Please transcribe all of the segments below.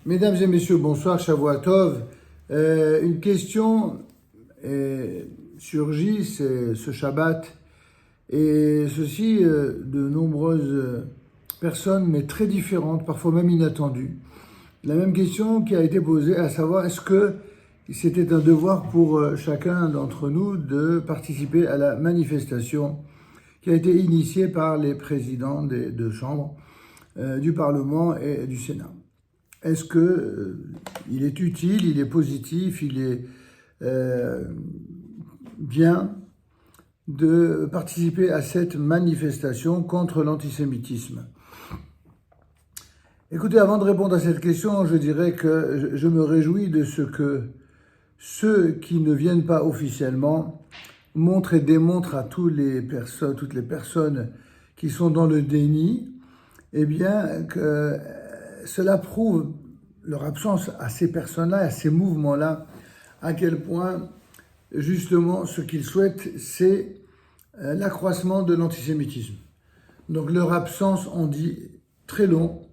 Mesdames et messieurs, bonsoir, Shavua Tov. Une question surgit ce Shabbat, et ceci de nombreuses personnes, mais très différentes, parfois même inattendues. La même question qui a été posée, à savoir, est-ce que c'était un devoir pour chacun d'entre nous de participer à la manifestation qui a été initiée par les présidents des deux chambres du Parlement et du Sénat. Est-ce que il est utile, il est positif, il est bien de participer à cette manifestation contre l'antisémitisme? Écoutez, avant de répondre à cette question, je dirais que je me réjouis de ce que ceux qui ne viennent pas officiellement montrent et démontrent à toutes les personnes qui sont dans le déni, eh bien, que cela prouve leur absence à ces personnes-là, à ces mouvements-là, à quel point, justement, ce qu'ils souhaitent, c'est l'accroissement de l'antisémitisme. Donc leur absence en dit très long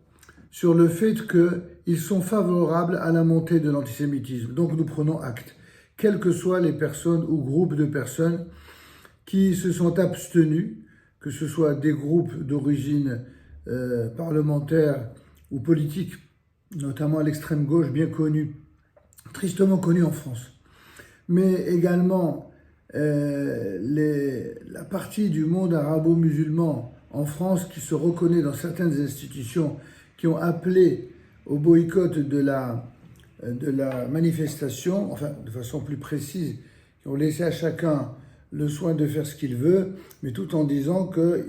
sur le fait qu'ils sont favorables à la montée de l'antisémitisme. Donc nous prenons acte, quelles que soient les personnes ou groupes de personnes qui se sont abstenus, que ce soit des groupes d'origine parlementaire ou politique, notamment à l'extrême gauche, bien connu, tristement connu en France, mais également la partie du monde arabo-musulman en France qui se reconnaît dans certaines institutions qui ont appelé au boycott de la manifestation, enfin de façon plus précise, qui ont laissé à chacun le soin de faire ce qu'il veut, mais tout en disant qu'eux,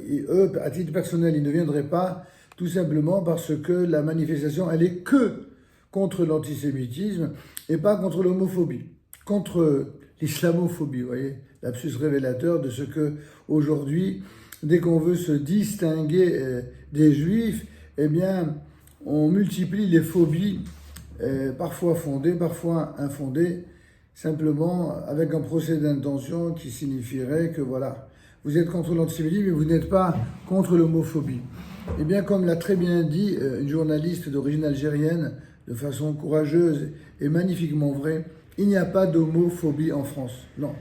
à titre personnel, ils ne viendraient pas, tout simplement parce que la manifestation, elle est que contre l'antisémitisme et pas contre l'homophobie, contre l'islamophobie, vous voyez, lapsus révélateur de ce que aujourd'hui, dès qu'on veut se distinguer des juifs, eh bien, on multiplie les phobies, parfois fondées, parfois infondées, simplement avec un procès d'intention qui signifierait que voilà, vous êtes contre l'antisémitisme, mais vous n'êtes pas contre l'homophobie. Eh bien, comme l'a très bien dit une journaliste d'origine algérienne, de façon courageuse et magnifiquement vraie, il n'y a pas d'homophobie en France. Non,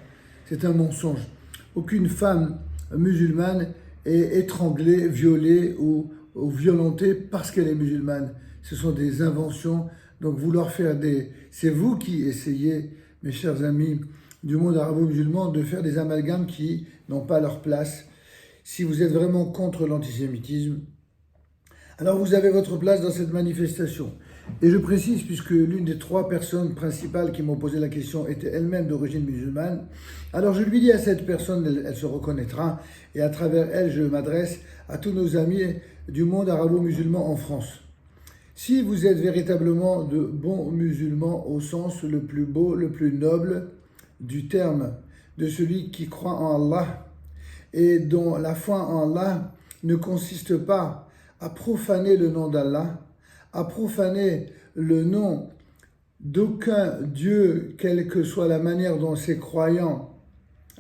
c'est un mensonge. Aucune femme musulmane est étranglée, violée ou violentée parce qu'elle est musulmane. Ce sont des inventions. Donc vouloir faire c'est vous qui essayez, mes chers amis du monde arabo-musulman, de faire des amalgames qui n'ont pas leur place. Si vous êtes vraiment contre l'antisémitisme, alors vous avez votre place dans cette manifestation. Et je précise, puisque l'une des trois personnes principales qui m'ont posé la question était elle-même d'origine musulmane, alors je lui dis à cette personne, elle se reconnaîtra, et à travers elle, je m'adresse à tous nos amis du monde arabo-musulman en France. Si vous êtes véritablement de bons musulmans au sens le plus beau, le plus noble du terme, de celui qui croit en Allah et dont la foi en Allah ne consiste pas à profaner le nom d'Allah, à profaner le nom d'aucun Dieu, quelle que soit la manière dont ces croyants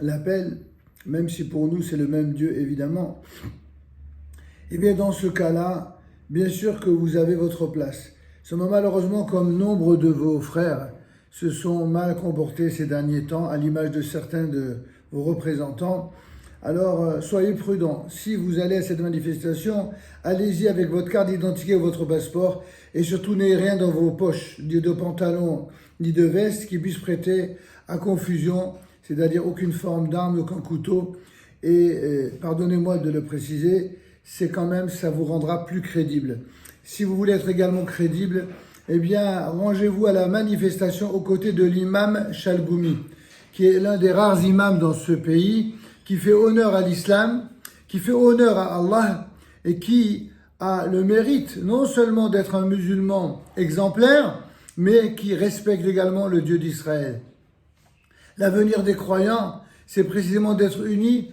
l'appellent, même si pour nous c'est le même Dieu évidemment, et bien dans ce cas-là, bien sûr que vous avez votre place. Seulement malheureusement, comme nombre de vos frères se sont mal comportés ces derniers temps, à l'image de certains de vos représentants, alors soyez prudents. Si vous allez à cette manifestation, allez-y avec votre carte d'identité ou votre passeport, et surtout n'ayez rien dans vos poches, ni de pantalon, ni de veste qui puisse prêter à confusion, c'est-à-dire aucune forme d'arme, aucun couteau, et pardonnez-moi de le préciser, c'est quand même, ça vous rendra plus crédible. Si vous voulez être également crédible, eh bien, rangez-vous à la manifestation aux côtés de l'imam Chalgoumi, qui est l'un des rares imams dans ce pays, qui fait honneur à l'islam, qui fait honneur à Allah, et qui a le mérite non seulement d'être un musulman exemplaire, mais qui respecte également le Dieu d'Israël. L'avenir des croyants, c'est précisément d'être unis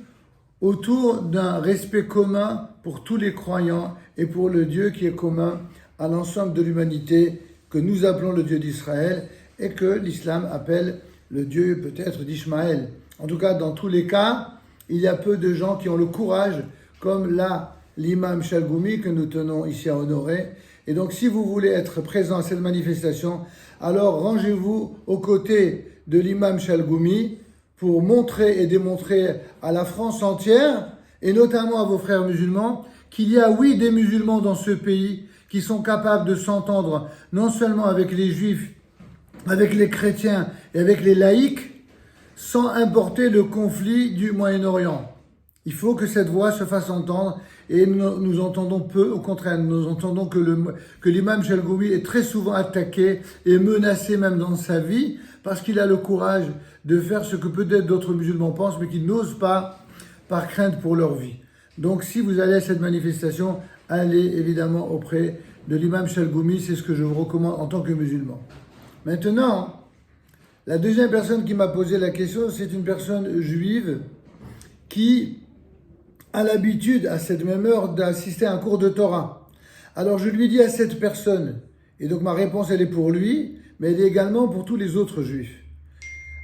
autour d'un respect commun pour tous les croyants et pour le Dieu qui est commun à l'ensemble de l'humanité, que nous appelons le Dieu d'Israël et que l'islam appelle le Dieu peut-être d'Ishmaël. En tout cas, dans tous les cas, il y a peu de gens qui ont le courage, comme là l'imam Chalgoumi que nous tenons ici à honorer, Et donc, si vous voulez être présent à cette manifestation, alors rangez-vous aux côtés de l'imam Chalgoumi pour montrer et démontrer à la France entière, et notamment à vos frères musulmans, qu'il y a, oui, des musulmans dans ce pays qui sont capables de s'entendre non seulement avec les juifs, avec les chrétiens et avec les laïcs, sans importer le conflit du Moyen-Orient. Il faut que cette voix se fasse entendre et nous entendons peu, au contraire, nous entendons que l'imam Chalgoumi est très souvent attaqué et menacé même dans sa vie parce qu'il a le courage de faire ce que peut-être d'autres musulmans pensent mais qu'ils n'osent pas par crainte pour leur vie. Donc si vous allez à cette manifestation, allez évidemment auprès de l'imam Chalgoumi, c'est ce que je vous recommande en tant que musulman. Maintenant, la deuxième personne qui m'a posé la question, c'est une personne juive qui a l'habitude, à cette même heure, d'assister à un cours de Torah. Alors je lui dis à cette personne, et donc ma réponse elle est pour lui, mais elle est également pour tous les autres juifs.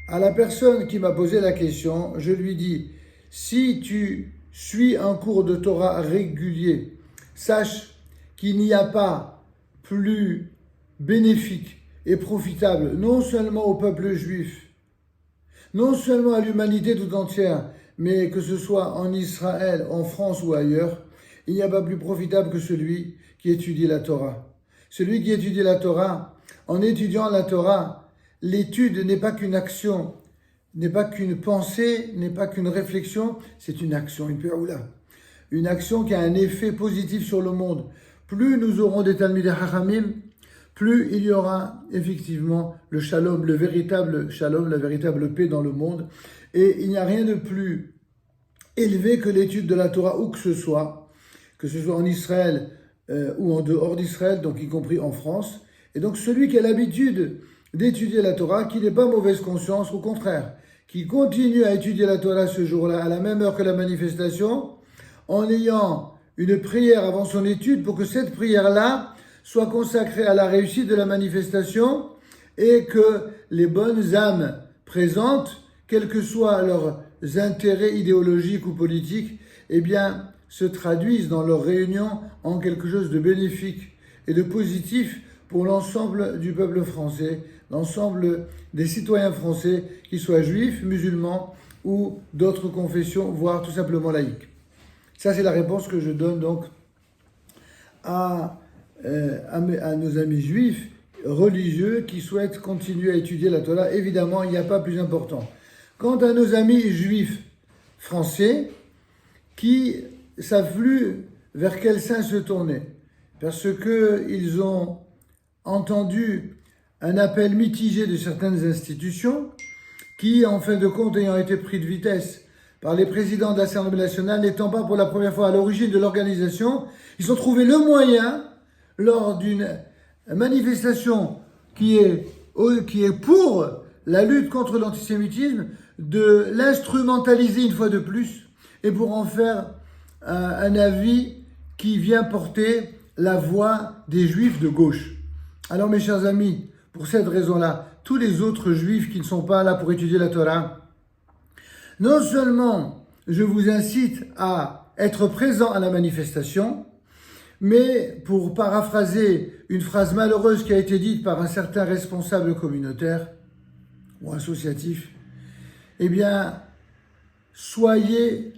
À la personne qui m'a posé la question, je lui dis, si tu suis un cours de Torah régulier, sache qu'il n'y a pas plus bénéfique et profitable, non seulement au peuple juif, non seulement à l'humanité tout entière, mais que ce soit en Israël, en France ou ailleurs, il n'y a pas plus profitable que celui qui étudie la Torah. Celui qui étudie la Torah, en étudiant la Torah, l'étude n'est pas qu'une action, n'est pas qu'une pensée, n'est pas qu'une réflexion, c'est une action, une action qui a un effet positif sur le monde. Plus nous aurons des Talmidei Chachamim, plus il y aura effectivement le shalom, le véritable shalom, la véritable paix dans le monde. Et il n'y a rien de plus élevé que l'étude de la Torah, où que ce soit en Israël ou en dehors d'Israël, donc y compris en France. Et donc celui qui a l'habitude d'étudier la Torah, qui n'est pas mauvaise conscience, au contraire, qui continue à étudier la Torah ce jour-là, à la même heure que la manifestation, en ayant une prière avant son étude, pour que cette prière-là soit consacrée à la réussite de la manifestation et que les bonnes âmes présentes, quels que soient leurs intérêts idéologiques ou politiques, eh bien, se traduisent dans leur réunion en quelque chose de bénéfique et de positif pour l'ensemble du peuple français, l'ensemble des citoyens français, qu'ils soient juifs, musulmans ou d'autres confessions, voire tout simplement laïques. Ça, c'est la réponse que je donne donc à nos amis juifs religieux qui souhaitent continuer à étudier la Torah. Évidemment, il n'y a pas plus important. Quant à nos amis juifs français qui savent plus vers quel saint se tourner, parce qu'ils ont entendu un appel mitigé de certaines institutions qui, en fin de compte, ayant été pris de vitesse par les présidents de l'Assemblée nationale, n'étant pas pour la première fois à l'origine de l'organisation, ils ont trouvé le moyen, lors d'une manifestation qui est pour la lutte contre l'antisémitisme, de l'instrumentaliser une fois de plus et pour en faire un avis qui vient porter la voix des juifs de gauche. Alors mes chers amis, pour cette raison-là, tous les autres juifs qui ne sont pas là pour étudier la Torah, non seulement je vous incite à être présent à la manifestation, mais pour paraphraser une phrase malheureuse qui a été dite par un certain responsable communautaire ou associatif, eh bien, soyez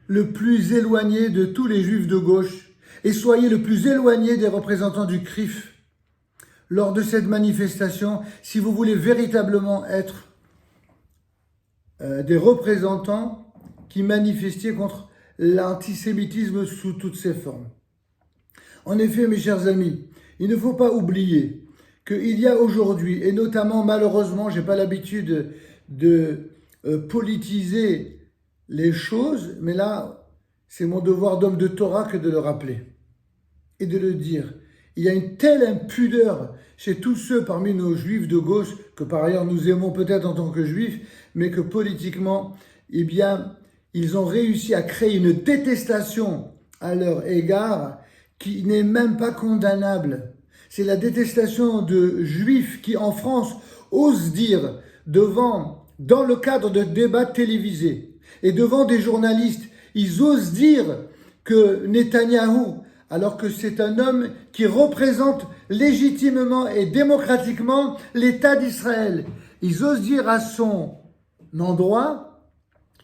le plus éloigné de tous les juifs de gauche et soyez le plus éloigné des représentants du CRIF lors de cette manifestation si vous voulez véritablement être des représentants qui manifestaient contre l'antisémitisme sous toutes ses formes. En effet, mes chers amis, il ne faut pas oublier qu'il y a aujourd'hui, et notamment malheureusement, je n'ai pas l'habitude de politiser les choses, mais là, c'est mon devoir d'homme de Torah que de le rappeler et de le dire. Il y a une telle impudeur chez tous ceux parmi nos juifs de gauche, que par ailleurs nous aimons peut-être en tant que juifs, mais que politiquement, eh bien, ils ont réussi à créer une détestation à leur égard qui n'est même pas condamnable. C'est la détestation de juifs qui, en France, osent dire dans le cadre de débats télévisés et devant des journalistes, ils osent dire que Netanyahou alors que c'est un homme qui représente légitimement et démocratiquement l'État d'Israël. Ils osent dire à son endroit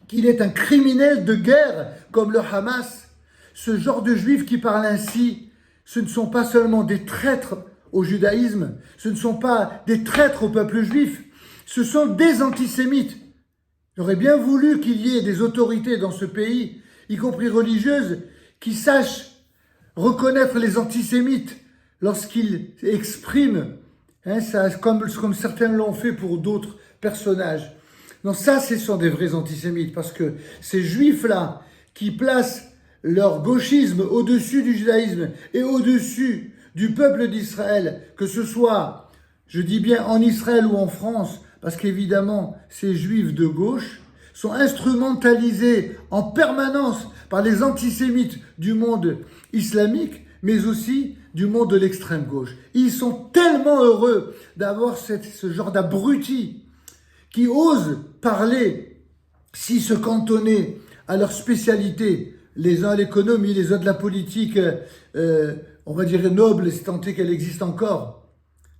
qu'il est un criminel de guerre comme le Hamas. Ce genre de juifs qui parlent ainsi, ce ne sont pas seulement des traîtres au judaïsme, ce ne sont pas des traîtres au peuple juif, ce sont des antisémites. J'aurais bien voulu qu'il y ait des autorités dans ce pays, y compris religieuses, qui sachent reconnaître les antisémites lorsqu'ils expriment, comme certains l'ont fait pour d'autres personnages. Non, ça, ce sont des vrais antisémites, parce que ces juifs-là, qui placent leur gauchisme au-dessus du judaïsme et au-dessus du peuple d'Israël, que ce soit, je dis bien en Israël ou en France, parce qu'évidemment, ces juifs de gauche sont instrumentalisés en permanence par les antisémites du monde islamique, mais aussi du monde de l'extrême gauche. Ils sont tellement heureux d'avoir ce genre d'abrutis qui osent parler, si se cantonner à leur spécialité, les uns à l'économie, les autres de la politique, on va dire noble, si tant est qu'elle existe encore.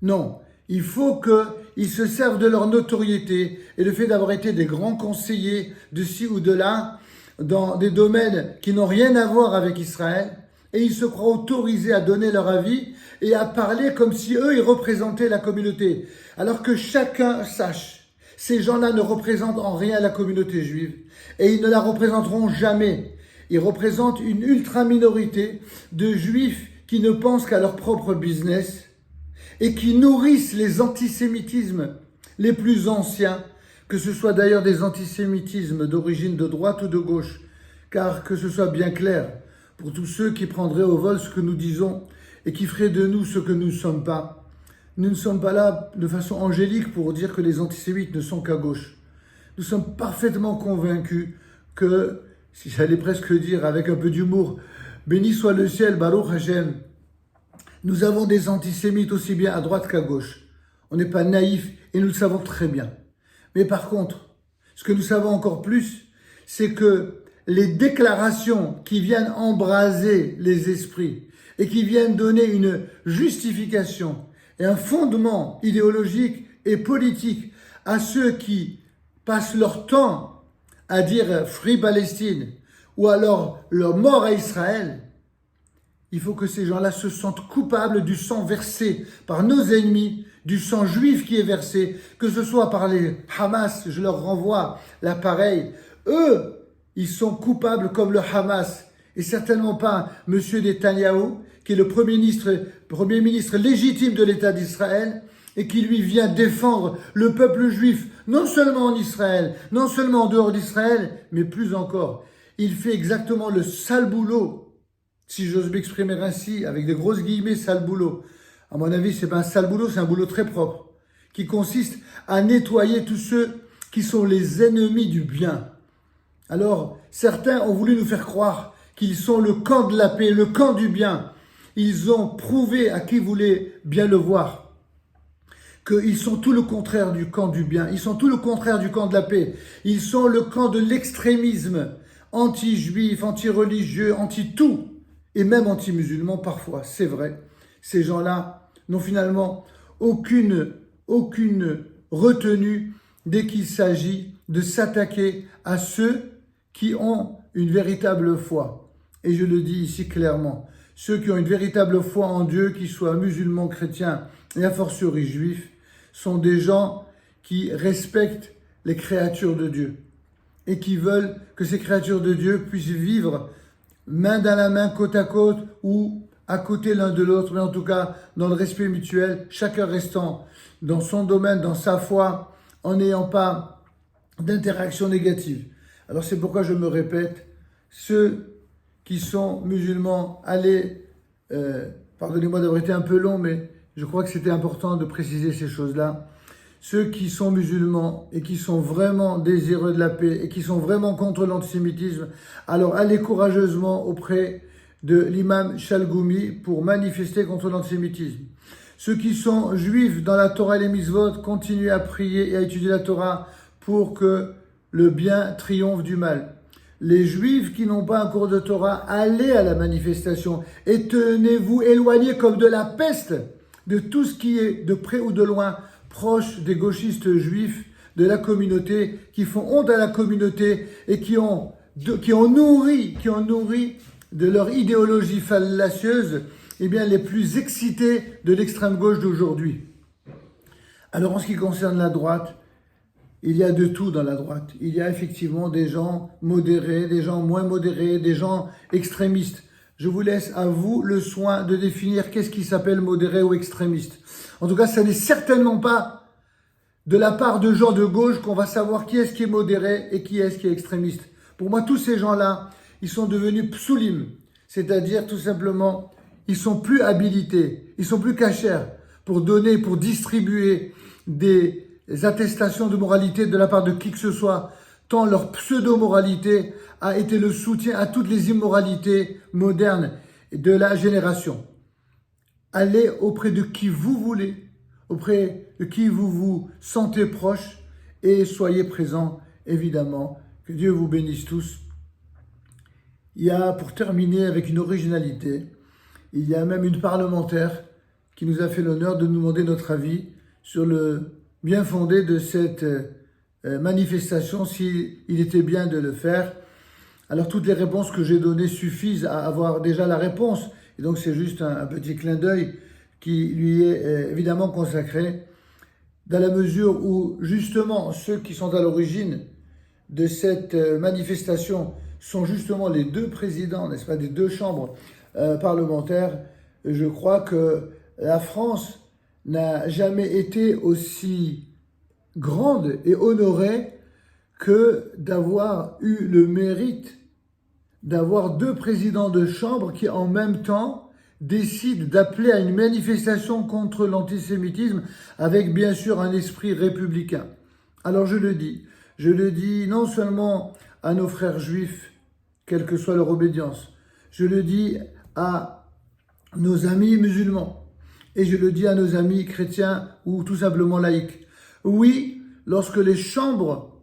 Non, il faut qu'ils se servent de leur notoriété et le fait d'avoir été des grands conseillers de ci ou de là, dans des domaines qui n'ont rien à voir avec Israël, et ils se croient autorisés à donner leur avis et à parler comme si eux, ils représentaient la communauté. Alors que chacun sache, ces gens-là ne représentent en rien la communauté juive, et ils ne la représenteront jamais. Ils représentent une ultra-minorité de juifs qui ne pensent qu'à leur propre business et qui nourrissent les antisémitismes les plus anciens, que ce soit d'ailleurs des antisémitismes d'origine de droite ou de gauche, car que ce soit bien clair, pour tous ceux qui prendraient au vol ce que nous disons et qui feraient de nous ce que nous ne sommes pas. Nous ne sommes pas là de façon angélique pour dire que les antisémites ne sont qu'à gauche. Nous sommes parfaitement convaincus que, si j'allais presque dire avec un peu d'humour, béni soit le ciel, Baruch Hashem, nous avons des antisémites aussi bien à droite qu'à gauche. On n'est pas naïfs et nous le savons très bien. Mais par contre, ce que nous savons encore plus, c'est que les déclarations qui viennent embraser les esprits et qui viennent donner une justification et un fondement idéologique et politique à ceux qui passent leur temps à dire Free Palestine ou alors leur mort à Israël, il faut que ces gens-là se sentent coupables du sang versé par nos ennemis, du sang juif qui est versé, que ce soit par les Hamas, je leur renvoie l'appareil. Eux, ils sont coupables comme le Hamas, et certainement pas M. Netanyahou, qui est le premier ministre légitime de l'État d'Israël, et qui lui vient défendre le peuple juif, non seulement en Israël, non seulement en dehors d'Israël, mais plus encore. Il fait exactement le sale boulot, si j'ose m'exprimer ainsi, avec des grosses guillemets, sale boulot. À mon avis, c'est pas un sale boulot, c'est un boulot très propre, qui consiste à nettoyer tous ceux qui sont les ennemis du bien. Alors, certains ont voulu nous faire croire qu'ils sont le camp de la paix, le camp du bien. Ils ont prouvé à qui voulait bien le voir qu'ils sont tout le contraire du camp du bien. Ils sont tout le contraire du camp de la paix. Ils sont le camp de l'extrémisme, anti-juif, anti-religieux, anti-tout, et même anti-musulman parfois, c'est vrai. Ces gens-là n'ont finalement aucune retenue dès qu'il s'agit de s'attaquer à ceux qui ont une véritable foi. Et je le dis ici clairement, ceux qui ont une véritable foi en Dieu, qu'ils soient musulmans, chrétiens et a fortiori juifs, sont des gens qui respectent les créatures de Dieu et qui veulent que ces créatures de Dieu puissent vivre main dans la main, côte à côte ou à côté l'un de l'autre, mais en tout cas dans le respect mutuel, chacun restant dans son domaine, dans sa foi, en n'ayant pas d'interaction négative. Alors c'est pourquoi je me répète, ceux qui sont musulmans, allez, pardonnez-moi d'avoir été un peu long, mais je crois que c'était important de préciser ces choses-là. Ceux qui sont musulmans et qui sont vraiment désireux de la paix et qui sont vraiment contre l'antisémitisme, alors allez courageusement auprès de l'imam Chalgoumi pour manifester contre l'antisémitisme. Ceux qui sont juifs dans la Torah et les mitzvot, continuez à prier et à étudier la Torah pour que le bien triomphe du mal. les Juifs qui n'ont pas un cours de Torah, allez à la manifestation et tenez-vous éloignés comme de la peste de tout ce qui est de près ou de loin proche des gauchistes juifs, de la communauté, qui font honte à la communauté et qui ont nourri de leur idéologie fallacieuse, eh bien, les plus excités de l'extrême gauche d'aujourd'hui. Alors, en ce qui concerne la droite, il y a de tout dans la droite. Il y a effectivement des gens modérés, des gens moins modérés, des gens extrémistes. Je vous laisse à vous le soin de définir qu'est-ce qui s'appelle modéré ou extrémiste. En tout cas, ça n'est certainement pas de la part de gens de gauche qu'on va savoir qui est-ce qui est modéré et qui est-ce qui est extrémiste. Pour moi, tous ces gens-là, ils sont devenus psoulim, c'est-à-dire tout simplement, ils sont plus habilités, ils sont plus cachers pour donner, pour distribuer des attestations de moralité de la part de qui que ce soit, tant leur pseudo-moralité a été le soutien à toutes les immoralités modernes de la génération. Allez auprès de qui vous voulez, auprès de qui vous vous sentez proche et soyez présents, évidemment. Que Dieu vous bénisse tous. Il y a, pour terminer avec une originalité, il y a même une parlementaire qui nous a fait l'honneur de nous demander notre avis sur le bien fondé de cette manifestation, s'il était bien de le faire. Alors toutes les réponses que j'ai données suffisent à avoir déjà la réponse. Et donc c'est juste un petit clin d'œil qui lui est évidemment consacré, dans la mesure où justement ceux qui sont à l'origine de cette manifestation sont justement les deux présidents, n'est-ce pas, des deux chambres parlementaires. Je crois que la France n'a jamais été aussi grande et honorée que d'avoir eu le mérite d'avoir deux présidents de chambre qui en même temps décident d'appeler à une manifestation contre l'antisémitisme avec bien sûr un esprit républicain. Alors je le dis non seulement à nos frères juifs, quelle que soit leur obédience, je le dis à nos amis musulmans, et je le dis à nos amis chrétiens ou tout simplement laïcs. Oui, lorsque les chambres,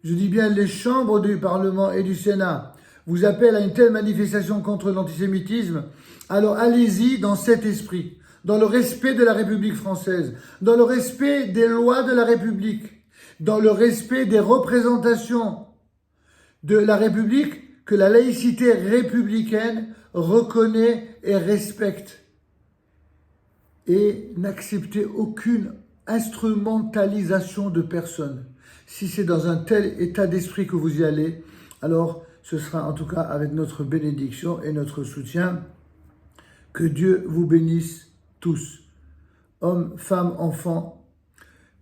je dis bien les chambres du Parlement et du Sénat, vous appellent à une telle manifestation contre l'antisémitisme, alors allez-y dans cet esprit, dans le respect de la République française, dans le respect des lois de la République, dans le respect des représentations de la République que la laïcité républicaine reconnaît et respecte. Et n'acceptez aucune instrumentalisation de personne. Si c'est dans un tel état d'esprit que vous y allez, alors ce sera en tout cas avec notre bénédiction et notre soutien. Que Dieu vous bénisse tous, hommes, femmes, enfants,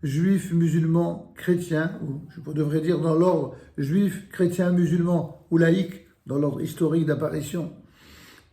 juifs, musulmans, chrétiens, ou je devrais dire dans l'ordre juifs, chrétiens, musulmans ou laïcs, dans l'ordre historique d'apparition,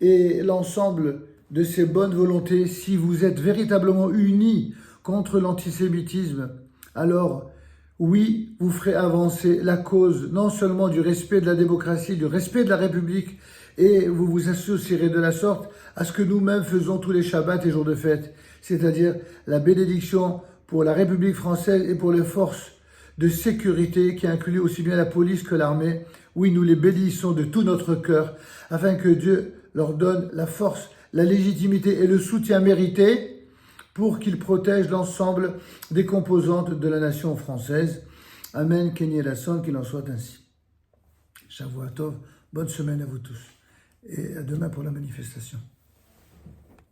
et l'ensemble de ces bonnes volontés. Si vous êtes véritablement unis contre l'antisémitisme, alors oui, vous ferez avancer la cause non seulement du respect de la démocratie, du respect de la République, et vous vous associerez de la sorte à ce que nous-mêmes faisons tous les Shabbats et jours de fête, c'est-à-dire la bénédiction pour la République française et pour les forces de sécurité qui incluent aussi bien la police que l'armée. Oui, nous les bénissons de tout notre cœur afin que Dieu leur donne la force, la légitimité et le soutien mérité pour qu'ils protègent l'ensemble des composantes de la nation française. Amen, Kenny Lasson, qu'il en soit ainsi. Shavua Tov, bonne semaine à vous tous et à demain pour la manifestation.